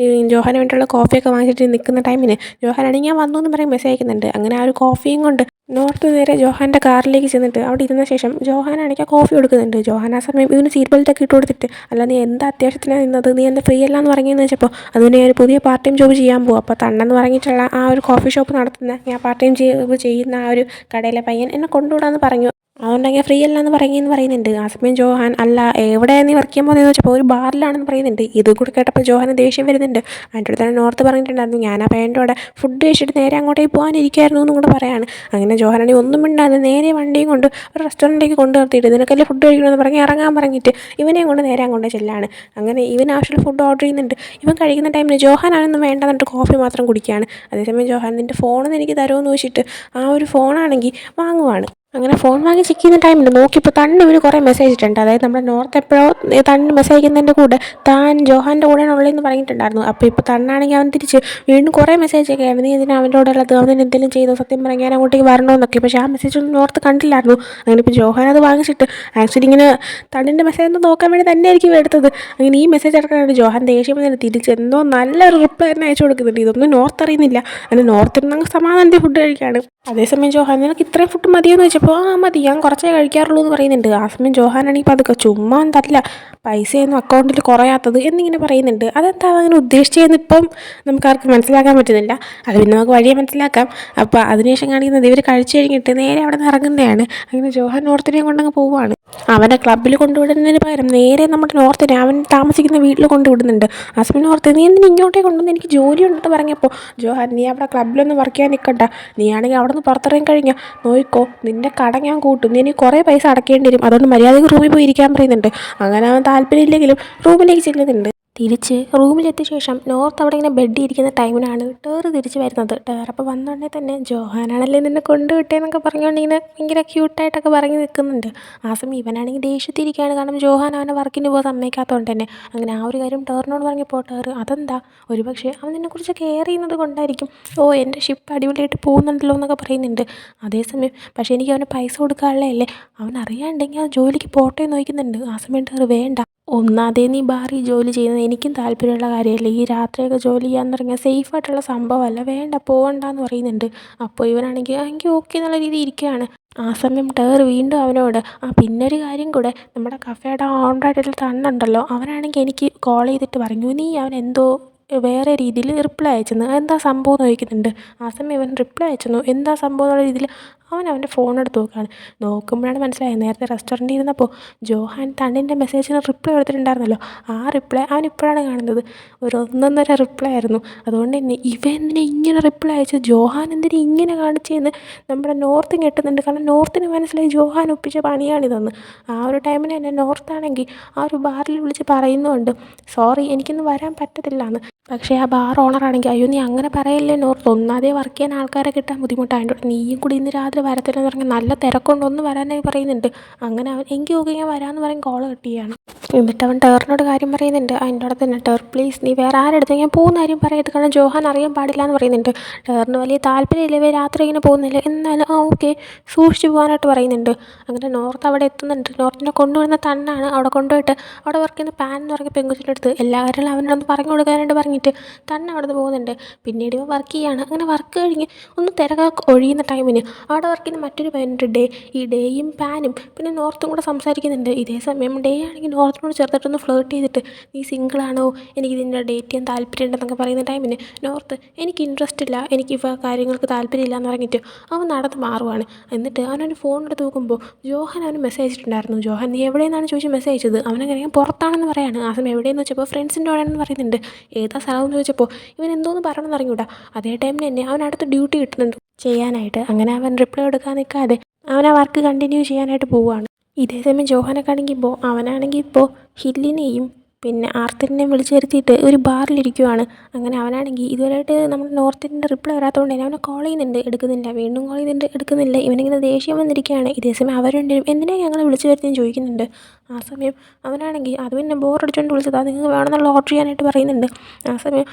ജോഹാന് വേണ്ടിയുള്ള കോഫിയൊക്കെ വാങ്ങിച്ചിട്ട് നിൽക്കുന്ന ടൈമിന് ജോഹാനാണെങ്കിൽ ഞാൻ വന്നു എന്ന് പറയും മെസ്സേജ് അയക്കുന്നുണ്ട്. അങ്ങനെ ആ ഒരു കോഫിയും കൊണ്ട് നോർത്ത് നേരെ ജോഹാൻ്റെ കാറിലേക്ക് ചെന്നിട്ട് അവിടെ ഇരുന്ന ശേഷം ജോഹാനാണെങ്കിൽ കോഫി കൊടുക്കുന്നുണ്ട്. ജോഹാൻ ആ സമയം ഇവന് സീറ്റ് ബെൽറ്റൊക്കെ ഇട്ട് കൊടുത്തിട്ട് അല്ല നീ എന്താ അത്യാവശ്യത്തിനാണ് നിന്നത്, നീ എന്താ ഫ്രീ അല്ല എന്ന് പറഞ്ഞതെന്ന് വെച്ചപ്പോൾ അതുകൊണ്ട് ഞാൻ പുതിയ പാർട്ട് ടൈം ജോബ് ചെയ്യാൻ പോകും. അപ്പോൾ തണ്ണെന്ന് പറഞ്ഞിട്ടുള്ള ആ ഒരു കോഫി ഷോപ്പ് നടത്തുന്ന ഞാൻ പാർട്ട് ടൈം ജോബ് ചെയ്യുന്ന ആ ഒരു കടയിലെ പയ്യൻ എന്നെ കൊണ്ടുവിടാമെന്ന് പറഞ്ഞു. അതുകൊണ്ടെങ്കിൽ ഫ്രീ അല്ലാന്ന് പറയുന്നുണ്ട്. ആ സമയം ജോഹാൻ അല്ല എവിടെയാണ് നീ വർക്ക് ചെയ്യാൻ പോകുന്നതെന്ന് വെച്ചപ്പോൾ ഒരു ബാറിലാണെന്ന് പറയുന്നുണ്ട്. ഇതും കൂടി കേട്ടപ്പോൾ ജോഹാന് ദേഷ്യം വരുന്നുണ്ട്. അതിൻ്റെ അടുത്ത് തന്നെ നോർത്ത് പറഞ്ഞിട്ടുണ്ടായിരുന്നു ഞാൻ ആ പയ്യൻ്റെ കൂടെ ഫുഡ് കഴിച്ചിട്ട് നേരെ അങ്ങോട്ടേക്ക് പോകാനിരിക്കുമായിരുന്നു എന്നും കൂടെ പറയാണ്. അങ്ങനെ ജോഹാനാണെങ്കിൽ ഒന്നും മിണ്ടാതെ നേരെ വണ്ടിയും കൊണ്ട് ഒരു റെസ്റ്റോറൻറ്റിലേക്ക് കൊണ്ടു നിർത്തിയിട്ട് നിനക്കല്ലേ ഫുഡ് കഴിക്കണമെന്ന് പറഞ്ഞ് ഇറങ്ങാൻ പറഞ്ഞിട്ട് ഇവനെയും കൊണ്ട് നേരെ അങ്ങോട്ട് ചെല്ലാണ്. അങ്ങനെ ഇവൻ ആവശ്യമുള്ള ഫുഡ് ഓർഡർ ചെയ്യുന്നുണ്ട്. ഇവൻ കഴിക്കുന്ന ടൈമിൽ ജോഹാനാണെന്നും വേണ്ടെന്നിട്ട് കോഫി മാത്രം കുടിക്കുകയാണ്. അതേസമയം ജോഹാൻ നിൻ്റെ ഫോണൊന്ന് എനിക്ക് തരുമെന്ന് ചോദിച്ചിട്ട് ആ ഒരു ഫോണാണെങ്കിൽ വാങ്ങുവാണ്. അങ്ങനെ ഫോൺ വാങ്ങി ചെക്ക് ചെയ്യുന്ന ടൈമിൽ നോക്കിയപ്പോൾ തന്നെ ഇവന് കുറേ മെസ്സേജ് ഇട്ടുണ്ട്. അതായത് നമ്മുടെ നോർത്ത് എപ്പോഴോ തന്നെ മെസ്സേജ് അയക്കുന്നതിൻ്റെ കൂടെ താൻ ജോഹാൻ്റെ കൂടെയാണ് ഉള്ളതെന്ന് പറഞ്ഞിട്ടുണ്ടായിരുന്നു. അപ്പോൾ ഇപ്പോൾ തന്നാണെങ്കിൽ അവൻ തിരിച്ച് വീണ്ടും കുറേ മെസ്സേജൊക്കെയാണ് നീ ഇതിന് അവൻ്റെ കൂടെ ഉള്ളത് അവൻ എന്തെങ്കിലും ചെയ്തോ സത്യം പറഞ്ഞാൽ ഞാൻ അങ്ങോട്ടേക്ക് വരണമെന്നൊക്കെ. പക്ഷേ ആ മെസ്സേജ് ഒന്നും നോർത്ത് കണ്ടില്ലായിരുന്നു. അങ്ങനെ ഇപ്പോൾ ജോഹാൻ അത് വാങ്ങിച്ചിട്ട് ആക്ച്വലി ഇങ്ങനെ തണ്ണിൻ്റെ മെസ്സേജ് ഒന്ന് നോക്കാൻ വേണ്ടി തന്നെ ആയിരിക്കും എടുത്തത്. അങ്ങനെ ഈ മെസ്സേജ് ഇറക്കാനായിട്ട് ജോഹാൻ ദേഷ്യം വന്നിട്ട് തിരിച്ച് എന്തോ നല്ലൊരു റിപ്ലൈ തന്നെ അയച്ചു കൊടുക്കുന്നുണ്ട്. ഇതൊന്നും നോർത്ത് അറിയുന്നില്ല. അങ്ങനെ നോർത്തിൽ നിന്ന് സമാധാനത്തിൽ ഫുഡ് കഴിക്കുകയാണ്. അതേസമയം ജോഹാൻ നിനക്ക് ഇത്രയും ഫുഡ് മതിയെന്ന് വെച്ചപ്പോൾ ആ മതി ഞാൻ കുറച്ചേ കഴിക്കാറുള്ളൂ എന്ന് പറയുന്നുണ്ട്. ആ സമയം ജോഹാനാണെങ്കിൽ ഇപ്പോൾ അതൊക്കെ ചുമ്മാ തല്ല പൈസയൊന്നും അക്കൗണ്ടിൽ കുറയാത്തത് എന്നിങ്ങനെ പറയുന്നുണ്ട്. അതെന്താ അങ്ങനെ ഉദ്ദേശിച്ചതെന്ന് ഇപ്പം നമുക്കാർക്കും മനസ്സിലാക്കാൻ പറ്റുന്നില്ല. അത് പിന്നെ നമുക്ക് വഴിയെ മനസ്സിലാക്കാം. അപ്പോൾ അതിനുശേഷം കാണിക്കുന്നത് ഇവർ കഴിച്ചു കഴിഞ്ഞിട്ട് നേരെ അവിടെ നിന്ന് ഇറങ്ങുന്നതാണ്. അങ്ങനെ ജോഹാൻ നോർത്തിനെയും കൊണ്ടങ്ങ് പോവുകയാണ്. അവനെ ക്ലബ്ബിൽ കൊണ്ടുവിടുന്നതിന് പകരം നേരെ നമ്മുടെ നോർത്തിനെ അവൻ താമസിക്കുന്ന വീട്ടിൽ കൊണ്ടുവിടുന്നുണ്ട്. ആ സമയം നോർത്ത് നീ എന്തിനും ഇങ്ങോട്ടേ കൊണ്ടുവന്ന് എനിക്ക് ജോലി ഉണ്ടെന്ന് പറഞ്ഞപ്പോൾ ജോഹാൻ നീ അവിടെ ക്ലബ്ബിലൊന്നും വർക്ക് ചെയ്യാൻ നിൽക്കണ്ട നീ ആണെങ്കിൽ അവിടെ നിന്ന് പുറത്തിറങ്ങി കഴിഞ്ഞാൽ നോക്കിക്കോ നിൻ്റെ കട ഞാൻ കൂട്ടും നീ എനിക്ക് കുറേ പൈസ അടയ്ക്കേണ്ടി വരും അതുകൊണ്ട് മര്യാദയ്ക്ക് റൂമിൽ പോയി ഇരിക്കാൻ പറയുന്നുണ്ട്. അങ്ങനെ അവൻ താല്പര്യമില്ലെങ്കിലും റൂമിലേക്ക് ചെല്ലുന്നുണ്ട്. തിരിച്ച് റൂമിലെത്തിയ ശേഷം നോർത്ത് അവിടെ ഇങ്ങനെ ബെഡിൽ ഇരിക്കുന്ന ടൈമിനാണ് ടേർ തിരിച്ച് വരുന്നത്. ടേർ അപ്പോൾ വന്നോണ്ടേ തന്നെ ജോഹാനാണല്ലേ നിന്നെ കൊണ്ടുവിട്ടേന്നൊക്കെ പറഞ്ഞുകൊണ്ടിങ്ങനെ ഭയങ്കര ക്യൂട്ടായിട്ടൊക്കെ പറഞ്ഞ് നിൽക്കുന്നുണ്ട്. ആ സമയം ഇവനാണെങ്കിൽ ദേഷ്യത്തിരിക്കുകയാണ്. കാരണം ജോഹാൻ അവനെ വർക്കിന് പോകാൻ സമ്മതിക്കാത്തതുകൊണ്ട് തന്നെ. അങ്ങനെ ആ ഒരു കാര്യം ടേറിനോട് പറഞ്ഞപ്പോൾ ടേർ അതെന്താ ഒരു പക്ഷേ അവൻ നിന്നെക്കുറിച്ച് കെയർ ചെയ്യുന്നത് കൊണ്ടായിരിക്കും. ഓ എൻ്റെ ഷിപ്പ് അടിപൊളിയായിട്ട് പോകുന്നുണ്ടല്ലോ എന്നൊക്കെ പറയുന്നുണ്ട്. അതേസമയം പക്ഷേ എനിക്ക് അവന് പൈസ കൊടുക്കാനുള്ളതല്ലേ അവൻ അറിയാണ്ടെങ്കിൽ ആ ജോലിക്ക് പോട്ടെ എന്ന് ചോദിക്കുന്നുണ്ട്. ആ സമയം ടേർ വേണ്ട ഒന്നാതെ നീ ബാറിൽ ജോലി ചെയ്യുന്നത് എനിക്കും താല്പര്യമുള്ള കാര്യമല്ല ഈ രാത്രിയൊക്കെ ജോലി ചെയ്യാൻ തുടങ്ങിയ സേഫായിട്ടുള്ള സംഭവമല്ല വേണ്ട പോകണ്ടെന്ന് പറയുന്നുണ്ട്. അപ്പോൾ ഇവനാണെങ്കിൽ എനിക്ക് ഓക്കെ എന്നുള്ള രീതിയിൽ ഇരിക്കുകയാണ്. ആ സമയം ടേർ വീണ്ടും അവനോട് പിന്നെ ഒരു കാര്യം കൂടെ നമ്മുടെ കഫേയുടെ ഓണറായിട്ടുള്ള തണ്ണുണ്ടല്ലോ അവനാണെങ്കിൽ എനിക്ക് കോൾ ചെയ്തിട്ട് പറഞ്ഞു നീ അവൻ എന്തോ വേറെ രീതിയിൽ റിപ്ലൈ അയച്ചെന്ന് എന്താ സംഭവം എന്ന് ചോദിക്കുന്നുണ്ട്. ആ സമയം ഇവൻ റിപ്ലൈ അയച്ചെന്നു എന്താ സംഭവം എന്നുള്ള രീതിയിൽ അവൻ്റെ ഫോൺ എടുത്ത് നോക്കുകയാണ്. നോക്കുമ്പോഴാണ് മനസ്സിലായത് നേരത്തെ റെസ്റ്റോറൻറ്റിൽ ഇരുന്നപ്പോൾ ജോഹാൻ തണ്ണിൻ്റെ മെസ്സേജിന് റിപ്ലൈ കൊടുത്തിട്ടുണ്ടായിരുന്നല്ലോ ആ റിപ്ലൈ അവൻ ഇപ്പോഴാണ് കാണുന്നത്. ഒരു ഒന്നൊന്നര റിപ്ലൈ ആയിരുന്നു. അതുകൊണ്ട് തന്നെ ഇവ എന്തിനാ ഇങ്ങനെ റിപ്ലൈ അയച്ചത് ജോഹാൻ എന്തിനാ ഇങ്ങനെ കാണിച്ചതെന്ന് നമ്മുടെ നോർത്തും കെട്ടുന്നുണ്ട്. കാരണം നോർത്തിന് മനസ്സിലായി ജോഹാൻ ഒപ്പിച്ച പണിയാണിതെന്ന്. ആ ഒരു ടൈമിൽ തന്നെ നോർത്താണെങ്കിൽ ആ ഒരു ബാറിൽ വിളിച്ച് പറയുന്നുണ്ട് സോറി എനിക്കിന്ന് വരാൻ പറ്റത്തില്ല എന്ന്. പക്ഷേ ആ ബാർ ഓണറാണെങ്കിൽ അയ്യോ നീ അങ്ങനെ പറയല്ലേ നോർത്ത് ഒന്നാതെ വർക്ക് ചെയ്യാൻ ആൾക്കാരെ കിട്ടാൻ ബുദ്ധിമുട്ടാണ് അതിൻ്റെ നീയും കൂടി ഇന്ന് രാത്രി വരത്തില്ലെന്ന് പറഞ്ഞാൽ നല്ല തിരക്കൊണ്ട് ഒന്ന് വരാനായി പറയുന്നുണ്ട്. അങ്ങനെ അവൻ എനിക്ക് ഓക്കെ ഞാൻ വരാമെന്ന് പറയും കോൾ കട്ട് ചെയ്യാണ്. എന്നിട്ട് അവൻ ടേറിനോട് കാര്യം പറയുന്നുണ്ട്. അതിൻ്റെ അവിടെ തന്നെ ടേർ പ്ലീസ് നീ വേറെ ആരെടുത്ത് ഞാൻ പോകുന്ന കാര്യം പറയരുത് കാരണം ജോഹാൻ അറിയാൻ പാടില്ല എന്ന് പറയുന്നുണ്ട്. ടേറിന് വലിയ താല്പര്യമില്ല ഇവർ രാത്രി ഇങ്ങനെ പോകുന്നില്ല എന്നാലും ഓക്കെ സൂക്ഷിച്ച് പോകാനായിട്ട് പറയുന്നുണ്ട്. അങ്ങനെ നോർത്ത് അവിടെ എത്തുന്നുണ്ട്. നോർത്തിനെ കൊണ്ടുവരുന്ന തണ്ണാണ് അവിടെ കൊണ്ടുപോയിട്ട് അവിടെ വർക്ക് ചെയ്യുന്ന പാൻ എന്ന് പറഞ്ഞ പെൺകുച്ചിൻ്റെ അടുത്ത് എല്ലാ കാര്യങ്ങളും അവനൊന്ന് പറഞ്ഞു കൊടുക്കാനായിട്ട് പറഞ്ഞിട്ട് തന്നെ അവിടെ നിന്ന് പോകുന്നുണ്ട്. പിന്നീട് ഇവ വർക്ക് ചെയ്യാണ്. അങ്ങനെ വർക്ക് കഴിഞ്ഞ് ഒന്ന് തിരക്കൊക്കെ ഒഴിയുന്ന ടൈമിന് അവിടെ വർക്ക് ചെയ്യുന്ന മറ്റൊരു പയ്യനുണ്ട് ഡേ. ഈ ഡേയും പാനും പിന്നെ നോർത്തും കൂടെ സംസാരിക്കുന്നുണ്ട്. ഇതേ സമയം ഡേ ആണെങ്കിൽ നോർത്തിനോട് ചെറുതായിട്ടൊന്ന് ഫ്ലേർട്ട് ചെയ്തിട്ട് നീ സിംഗിളാണോ എനിക്ക് ഇതിൻ്റെ ഡേറ്റ് ചെയ്യാൻ താല്പര്യമുണ്ടെന്നൊക്കെ പറയുന്ന ടൈമിന് നോർത്ത് എനിക്ക് ഇൻട്രസ്റ്റ് ഇല്ല എനിക്ക് ഇവ കാര്യങ്ങൾക്ക് താല്പര്യമില്ല എന്ന് പറഞ്ഞിട്ട് അവൻ നടന്ന് മാറുവാണ്. എന്നിട്ട് അവനൊരു ഫോൺ എടുത്ത് നോക്കുമ്പോൾ ജോഹാൻ അവന് മെസ്സേജ് അയച്ചിട്ടുണ്ടായിരുന്നു. ജോഹാൻ നീ എവിടെയെന്നാണ് ചോദിച്ച് മെസ്സേജ് അയച്ചത് അവനങ്ങനെ ഞാൻ പുറത്താണെന്ന് പറയാണ്. ആ സമയം എവിടെയെന്ന് വെച്ചപ്പോൾ ഫ്രണ്ട്സിൻ്റെ കൂടെയാണെന്ന് പറയുന്നുണ്ട്. ഏതാ സ്ഥലമെന്ന് ചോദിച്ചപ്പോൾ ഇവൻ എന്തോന്ന് പറയണമെന്ന് അറിഞ്ഞൂടാ. അതേ ടൈമിൽ തന്നെ അവൻ അടുത്ത് ഡ്യൂട്ടി കിട്ടുന്നുണ്ട് ചെയ്യാനായിട്ട്. അങ്ങനെ അവൻ റിപ്ലൈ എടുക്കാൻ നിൽക്കാതെ അവൻ ആ വർക്ക് കണ്ടിന്യൂ ചെയ്യാനായിട്ട് പോവുകയാണ്. ഇതേ സമയം ജോഹാനെ കാണിക്കുമ്പോൾ അവനാണെങ്കിൽ ഇപ്പോൾ ഹില്ലിനെയും പിന്നെ ആർത്തിനെയും വിളിച്ചു വരുത്തിയിട്ട് ഒരു ബാറിലിരിക്കുവാണ്. അങ്ങനെ അവനാണെങ്കിൽ ഇതുവരെയായിട്ട് നമ്മുടെ നോർത്തിൻ്റെ റിപ്ലൈ വരാത്തതുകൊണ്ട് തന്നെ അവനെ കോൾ ചെയ്യുന്നുണ്ട് എടുക്കുന്നില്ല വീണ്ടും കോൾ ചെയ്യുന്നുണ്ട് എടുക്കുന്നില്ല. ഇവനിങ്ങനെ ദേഷ്യം വന്നിരിക്കുകയാണ്. ഇതേ സമയം അവരുണ്ടെങ്കിലും എന്തിനാണ് ഞങ്ങളെ വിളിച്ചു വരുത്തിയെന്ന് ചോദിക്കുന്നുണ്ട്. ആ സമയം അവനാണെങ്കിൽ അത് പിന്നെ ബോറടിച്ചുകൊണ്ട് വിളിച്ചത് അത് നിങ്ങൾക്ക് വേണമെന്നുള്ള ഓർഡർ ചെയ്യാനായിട്ട് പറയുന്നുണ്ട്. ആ സമയം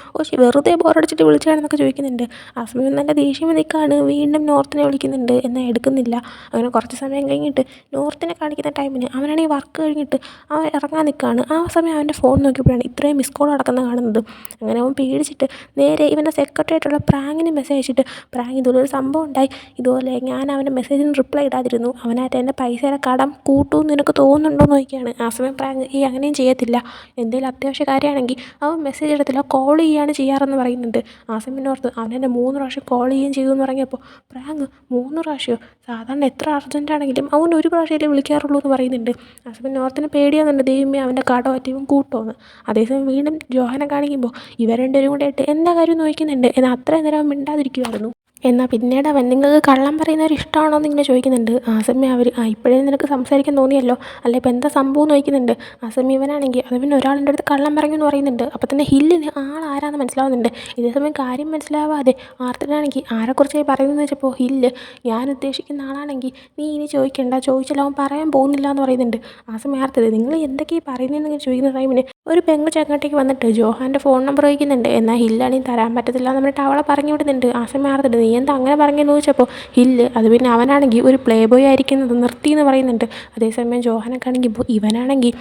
വെറുതെ ബോറടിച്ചിട്ട് വിളിച്ചാണെന്നൊക്കെ ചോദിക്കുന്നുണ്ട്. ആ സമയം നല്ല ദേഷ്യം നിൽക്കുകയാണ്. വീണ്ടും നോർത്തിനെ വിളിക്കുന്നുണ്ട് എന്നാൽ എടുക്കുന്നില്ല. അങ്ങനെ കുറച്ച് സമയം കഴിഞ്ഞിട്ട് നോർത്തിനെ കാണിക്കുന്ന ടൈമിന് അവനാണെങ്കിൽ വർക്ക് കഴിഞ്ഞിട്ട് അവൻ ഇറങ്ങാൻ നിൽക്കുകയാണ്. ആ സമയം അവൻ്റെ ഫോൺ നോക്കിയപ്പോഴാണ് ഇത്രയും മിസ് കോൾ നടക്കുന്നത് കാണുന്നത്. അങ്ങനെ അവൻ പേടിച്ചിട്ട് നേരെ ഇവൻ്റെ സെക്രട്ടറി ആയിട്ടുള്ള പ്രാങ്കിന് മെസ്സേജ് അയച്ചിട്ട്, പ്രാങ്ക് ഇതുപോലൊരു സംഭവം ഉണ്ടായി, ഇതുപോലെ ഞാൻ അവൻ്റെ മെസ്സേജിന് റിപ്ലൈ ഇടാതിരുന്നു, അവനായിട്ട് എൻ്റെ പൈസയുടെ കടം കൂട്ടുമെന്ന് നിനക്ക് തോന്നുന്നുണ്ടോ എന്ന് ചോദിക്കുകയാണ്. ആ സമയം പ്രാങ്ക് അങ്ങനെയും ചെയ്യത്തില്ല, എന്തെങ്കിലും അത്യാവശ്യ കാര്യമാണെങ്കിൽ അവൻ മെസ്സേജ് ഇടത്തില്ല, കോൾ ചെയ്യുകയാണ് ചെയ്യാറെന്ന് പറയുന്നുണ്ട്. ആ സമയം ഓർത്ത് അവനെന്നെ 3 പ്രാവശ്യം കോൾ ചെയ്യുകയും ചെയ്തു എന്ന് പറഞ്ഞപ്പോൾ പ്രാങ്ക് 3 പ്രാവശ്യമോ, സാധാരണ എത്ര അർജൻറ്റാണെങ്കിലും അവൻ 1 പ്രാവശ്യമല്ലേ വിളിക്കാറുള്ളൂ എന്ന് പറയുന്നുണ്ട്. ആ സമയം നോർത്തിന് പേടിയാകുന്നുണ്ട്, ദൈവമേ അവൻ്റെ കടമറ്റ ഇവൻ കൂട്ടുമെന്ന്. അതേസമയം വീണ്ടും ജോഹാനെ കാണിക്കുമ്പോൾ ഇവർ രണ്ടുപേരും കൂടെ ആയിട്ട് എന്താ കാര്യം ചോദിക്കുന്നുണ്ട്. എന്നാൽ അത്രയും നേരം അവൻ മിണ്ടാതിരിക്കുമായിരുന്നു. എന്നാൽ പിന്നീട് അവൻ നിങ്ങൾക്ക് കള്ളം പറയുന്നവർ ഇഷ്ടമാണോ എന്ന് ഇങ്ങനെ ചോദിക്കുന്നുണ്ട്. ആ സമയം അവർ ഇപ്പോഴേ നിനക്ക് സംസാരിക്കാൻ തോന്നിയല്ലോ, അല്ല ഇപ്പോൾ എന്താ സംഭവം എന്ന് ചോദിക്കുന്നുണ്ട്. ആ സമയം ഇവനാണെങ്കിൽ അത് പിന്നെ ഒരാളുടെ അടുത്ത് കള്ളം പറഞ്ഞു എന്ന് പറയുന്നുണ്ട്. അപ്പോൾ തന്നെ ഹില്ലിന് ആളാരാന്ന് മനസ്സിലാവുന്നുണ്ട്. ഇതേ സമയം കാര്യം മനസ്സിലാവാതെ ആർത്തിനാണെങ്കിൽ ആരെക്കുറിച്ചായി പറയുന്നതെന്ന് വെച്ചപ്പോൾ ഹില്ല് ഞാൻ ഉദ്ദേശിക്കുന്ന ആളാണെങ്കിൽ നീ ഇനി ചോദിക്കേണ്ട, ചോദിച്ചാൽ അവൻ പറയാൻ പോകുന്നില്ല എന്ന് പറയുന്നുണ്ട്. ആ സമയം ആർത്തത് നിങ്ങൾ എന്തൊക്കെയാണ് പറയുന്നതെന്ന് ചോദിക്കുന്ന ടൈമിന് ഒരു പെങ്കുച്ച് അങ്ങോട്ടേക്ക് വന്നിട്ട് ജോഹാൻ്റെ ഫോൺ നമ്പർ ചോദിക്കുന്നുണ്ട്. എന്നാൽ ഹില്ലാണെങ്കിൽ തരാൻ പറ്റത്തില്ല എന്ന് പറഞ്ഞിട്ട് അവളെ പറഞ്ഞു വിടുന്നുണ്ട്. ആ സമയം ആർത്തിട്ട് നീ എന്താ അങ്ങനെ പറഞ്ഞെന്ന് ചോദിച്ചപ്പോൾ ഹില്ല് അത് പിന്നെ അവനാണെങ്കിൽ ഒരു പ്ലേ ബോയ് ആയിരിക്കുന്നത് നിർത്തി എന്ന് പറയുന്നുണ്ട്. അതേസമയം ജോഹാനൊക്കെ ആണെങ്കിൽ ഇവനാണെങ്കിൽ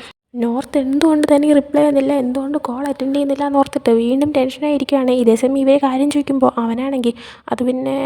നോർത്ത് എന്തുകൊണ്ട് തന്നെ റിപ്ലൈ ചെയ്യുന്നില്ല, എന്തുകൊണ്ട് കോൾ അറ്റൻഡ് ചെയ്യുന്നില്ല എന്ന് ഓർത്തിട്ട് വീണ്ടും ടെൻഷനായിരിക്കുകയാണ്. ഇതേസമയം ഇവരെ കാര്യം ചോദിക്കുമ്പോൾ അവനാണെങ്കിൽ അത് പിന്നെ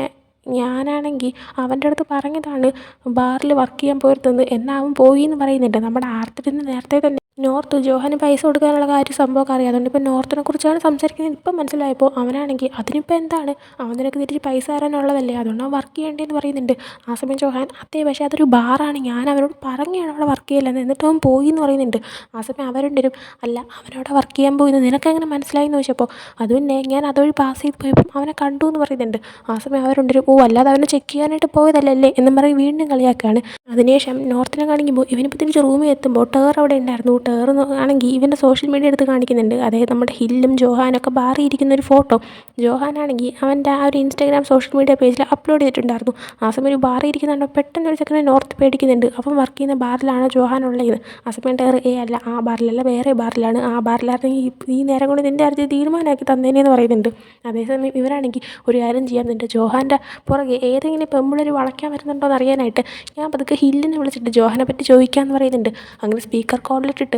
ഞാനാണെങ്കിൽ അവൻ്റെ അടുത്ത് പറഞ്ഞതാണ് ബാറിൽ വർക്ക് ചെയ്യാൻ പോയിരുന്നത്, എന്നാൽ അവൻ പോയി എന്ന് പറയുന്നുണ്ട്. നമ്മുടെ ആർത്തിന് നേരത്തെ തന്നെ നോർത്ത് ജോഹാന് പൈസ കൊടുക്കാനുള്ള കാര്യം സംഭവമൊക്കെ അറിയാം, അതുകൊണ്ട് ഇപ്പോൾ നോർത്തിനെ കുറിച്ചാണ് സംസാരിക്കുന്നത് ഇപ്പം മനസ്സിലായപ്പോൾ അവനാണെങ്കിൽ അതിനിപ്പോൾ എന്താണ്, അവൻ നിനക്ക് തിരിച്ച് പൈസ തരാനുള്ളതല്ലേ, അതുകൊണ്ട് അവൻ വർക്ക് ചെയ്യേണ്ടതെന്ന് പറയുന്നുണ്ട്. ആ സമയം ജോഹാൻ അതെ പക്ഷേ അതൊരു ബാറാണ്, ഞാൻ അവനോട് പറഞ്ഞാണ് അവിടെ വർക്ക് ചെയ്യില്ലെന്ന്, എന്നിട്ട് അവൻ പോയി എന്ന് പറയുന്നുണ്ട്. ആ സമയം അവരുണ്ടൊരു അല്ല അവനവിടെ വർക്ക് ചെയ്യാൻ പോയിന്ന് നിനക്കെങ്ങനെ മനസ്സിലായി എന്ന് ചോദിച്ചപ്പോൾ അത് പിന്നെ ഞാൻ അതുവഴി പാസ് ചെയ്ത് പോയപ്പം അവനെ കണ്ടു എന്ന് പറയുന്നുണ്ട്. ആ സമയം അവരുണ്ടൊരു അല്ലാതെ അവനെ ചെക്ക് ചെയ്യാനായിട്ട് പോയതല്ലേ എന്നും പറയും വീണ്ടും കളിയാക്കുകയാണ്. അതിനുശേഷം നോർത്തിനെ കാണിക്കുമ്പോൾ ഇവനിപ്പോൾ തിരിച്ച് റൂമിൽ എത്തുമ്പോൾ ടേർ അവിടെ ഉണ്ടായിരുന്നു. ടേർ ആണെങ്കിൽ ഇവൻ്റെ സോഷ്യൽ മീഡിയ എടുത്ത് കാണിക്കുന്നുണ്ട്. അതായത് നമ്മുടെ ഹില്ലും ജോഹാനൊക്കെ ബാറി ഇരിക്കുന്ന ഒരു ഫോട്ടോ ജോഹാനാണെങ്കിൽ അവൻ്റെ ആ ഒരു ഇൻസ്റ്റാഗ്രാം സോഷ്യൽ മീഡിയ പേജിൽ അപ്ലോഡ് ചെയ്തിട്ടുണ്ടായിരുന്നു. ആ സമയം ഒരു ബാറി ഇരിക്കുന്നുണ്ടോ പെട്ടെന്ന് ഒരു സെക്കൻഡ് നോർത്ത് പേടിക്കുന്നുണ്ട്, അപ്പം വർക്ക് ചെയ്യുന്ന ബാറിലാണ് ജോഹാൻ ഉള്ളത്. ആ സമയം ടേർ അല്ല ആ ബാറിലല്ല വേറെ ബാറിലാണ്, ആ ബാറിലായിരുന്നെങ്കിൽ ഈ നേരം കൊണ്ട് നിൻ്റെ അടുത്ത് തീരുമാനമാക്കി തന്നേനെന്ന് പറയുന്നുണ്ട്. അതേസമയം ഇവരാണെങ്കിൽ ഒരു കാര്യം ചെയ്യാറുണ്ട്, ജോഹാൻ്റെ പുറകെ ഏതെങ്കിലും പെമ്പിളർ വളയ്ക്കാൻ വരുന്നുണ്ടോ എന്ന് അറിയാനായിട്ട് ഞാൻ പതുക്കെ ഹില്ലിനെ വിളിച്ചിട്ട് ജോഹാനെ പറ്റി ചോദിക്കാമെന്ന് പറയുന്നുണ്ട്. അങ്ങനെ സ്പീക്കർ കോളിലിട്ടിട്ട്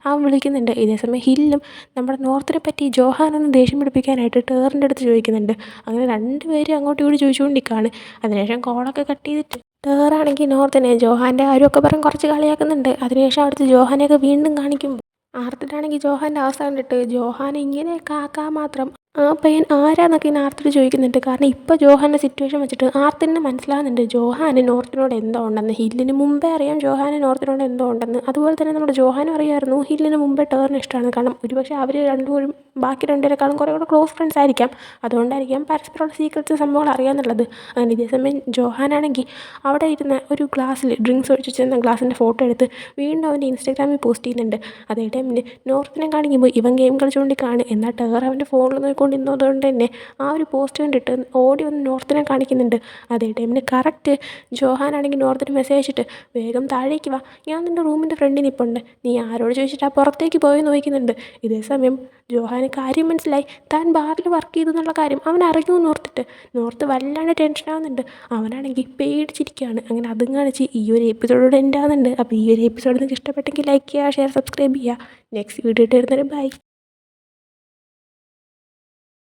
അവൻ വിളിക്കുന്നുണ്ട്. ഇതേസമയം ഹില്ലും നമ്മുടെ നോർത്തിനെ പറ്റി ജോഹാനൊന്ന് ദേഷ്യം പിടിപ്പിക്കാനായിട്ട് ടേറിൻ്റെ അടുത്ത് ചോദിക്കുന്നുണ്ട്. അങ്ങനെ രണ്ടുപേരും അങ്ങോട്ടും ഇങ്ങോട്ടും ചോദിച്ചുകൊണ്ടിരിക്കുകയാണ്. അതിനുശേഷം കോളൊക്കെ കട്ട് ചെയ്തിട്ട് ടേറാണെങ്കിൽ നോർത്തിനെ ജോഹാൻ്റെ കാര്യമൊക്കെ പറഞ്ഞ് കുറച്ച് കളിയാക്കുന്നുണ്ട്. അതിനുശേഷം അവിടുത്തെ ജോഹാനെയൊക്കെ വീണ്ടും കാണിക്കുമ്പോൾ ആർത്തിട്ടാണെങ്കിൽ ജോഹാൻ്റെ അവസ്ഥ കണ്ടിട്ട് ജോഹാൻ ഇങ്ങനെയൊക്കെ ആക്കാൻ മാത്രം ആ പയ്യൻ ആരാന്നൊക്കെ ഇങ്ങനെ ആർത്തിട്ട് ചോദിക്കുന്നുണ്ട്. കാരണം ഇപ്പോൾ ജോഹാൻ്റെ സിറ്റുവേഷൻ വെച്ചിട്ട് ആർത്തിനെ മനസ്സിലാകുന്നുണ്ട് ജോഹാന് നോർത്തിനോട് എന്തോ ഉണ്ടെന്ന്. ഹില്ലിന് മുമ്പേ അറിയാം ജോഹാന് നോർത്തിനോട് എന്തോ ഉണ്ടെന്ന്. അതുപോലെ തന്നെ നമ്മുടെ ജോഹാനും അറിയാമായിരുന്നു ഹില്ലിന് മുമ്പേ ടേറിന് ഇഷ്ടമാണ്. കാരണം ഒരുപക്ഷെ അവർ രണ്ടുപേരും ബാക്കി രണ്ടുപേരെക്കാളും കുറേ കൂടെ ക്ലോസ് ഫ്രണ്ട്സ് ആയിരിക്കാം, അതുകൊണ്ടായിരിക്കാം പരസ്പരമുള്ള സീക്രറ്റ്സ് സംഭവങ്ങൾ അറിയാമെന്നുള്ളത്. അങ്ങനെ ഇതേസമയം ജോഹാനാണെങ്കിൽ അവിടെ ഇരുന്ന ഒരു ഗ്ലാസ്സിൽ ഡ്രിങ്ക്സ് ഒഴിച്ച് ചെന്ന ഗ്ലാസിൻ്റെ ഫോട്ടോ എടുത്ത് വീണ്ടും അവൻ്റെ ഇൻസ്റ്റാഗ്രാമിൽ പോസ്റ്റ് ചെയ്യുന്നുണ്ട്. അതേ ടൈമിൽ നോർത്തിനെ കാണിക്കുമ്പോൾ ഇവൻ ഗെയിം കളിച്ചുകൊണ്ടിരിക്കുകയാണ്. എന്നാൽ ടേർ അവൻ്റെ ഫോണിൽ നോക്കിക്കൊണ്ടിരുന്നതുകൊണ്ട് തന്നെ ആ ഒരു പോസ്റ്റ് കണ്ടിട്ട് ഓടി വന്ന് നോർത്തിനെ കാണിക്കുന്നുണ്ട്. അതേ ടൈമിന് കറക്റ്റ് ജോഹാനാണെങ്കിൽ നോർത്തിന് മെസ്സേജ് അയച്ചിട്ട് വേഗം താഴേക്ക് വാ, ഞാൻ നിൻ്റെ റൂമിൻ്റെ ഫ്രണ്ടിൽ നിൽപ്പുണ്ട്, നീ ആരോട് ചോദിച്ചിട്ട് ആ പുറത്തേക്ക് പോയെന്ന് ചോദിക്കുന്നുണ്ട്. ഇതേ സമയം ജോഹാന് കാര്യം മനസ്സിലായി, താൻ ബാറിൽ വർക്ക് ചെയ്തു എന്നുള്ള കാര്യം അവൻ അറിയുമെന്ന് ഓർത്തിട്ട് നോർത്ത് വല്ലാണ്ട് ടെൻഷനാകുന്നുണ്ട്. അവനാണെങ്കിൽ പേടിച്ചിരിക്കുകയാണ്. അങ്ങനെ അതും കാണിച്ച് ഈ ഒരു എപ്പിസോഡോട് എൻ്റെ ആകുന്നുണ്ട്. അപ്പോൾ ഈ ഒരു എപ്പിസോഡ് നിങ്ങൾക്ക് ഇഷ്ടപ്പെട്ടെങ്കിൽ ലൈക്ക് ചെയ്യുക, ഷെയർ, സബ്സ്ക്രൈബ് ചെയ്യുക. നെക്സ്റ്റ് വീഡിയോ ഇട്ട് വരുന്നവരെ ബൈ.